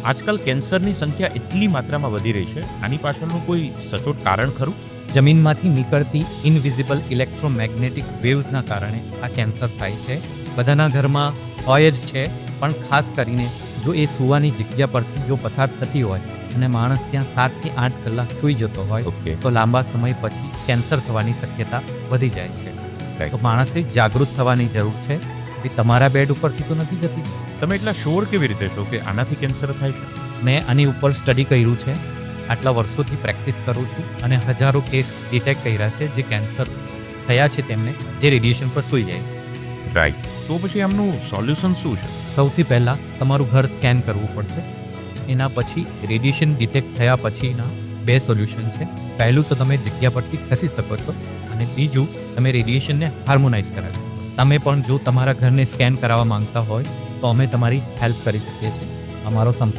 આજકાલ કેન્સરની સંખ્યા એટલી માત્રામાં વધી રહી છે, આની પાછળનું કોઈ સચોટ કારણ ખરું? જમીનમાંથી નીકળતી ઇનવિઝિબલ ઇલેક્ટ્રોમેગ્નેટિક વેવ્સના કારણે આ કેન્સર થાય છે. બધાના ઘરમાં હોય જ છે, પણ ખાસ કરીને જો એ સૂવાની જગ્યા પરથી જો પસાર થતી હોય અને માણસ ત્યાં 7 થી 8 કલાક સૂઈ જતો હોય ઓકે. તો લાંબા સમય પછી કેન્સર થવાની શક્યતા વધી જાય છે. Right. તો માણસે જાગૃત થવાની જરૂર છે કે તમારા બેડ ઉપરથી તો નથી જતી. તમે એટલા શ્યોર કેવી રીતે છો કે આનાથી કેન્સર થાય છે? મેં આની ઉપર સ્ટડી કર્યું છે, આટલા વર્ષોથી પ્રેક્ટિસ કરું છું અને હજારો કેસ ડિટેક્ટ કર્યા છે જે કેન્સર થયા છે તેમને, જે રેડિયેશન પર સૂઈ જાય છે. રાઈટ. તો પછી આમનું સોલ્યુશન શું છે? સૌથી પહેલાં તમારું ઘર સ્કેન કરવું પડશે. એના પછી રેડિયેશન ડિટેક્ટ થયા પછીના 2 સોલ્યુશન છે. પહેલું તો તમે જગ્યા પરથી ખસી શકો છો અને બીજું તમે રેડિયેશનને હાર્મોનાઇઝ કરાવી શકો. તમે પણ જો તમારા ઘરને સ્કેન કરાવવા માંગતા હોય તો અમે તમારી હેલ્પ કરી શકીએ છીએ. અમારો સંપર્ક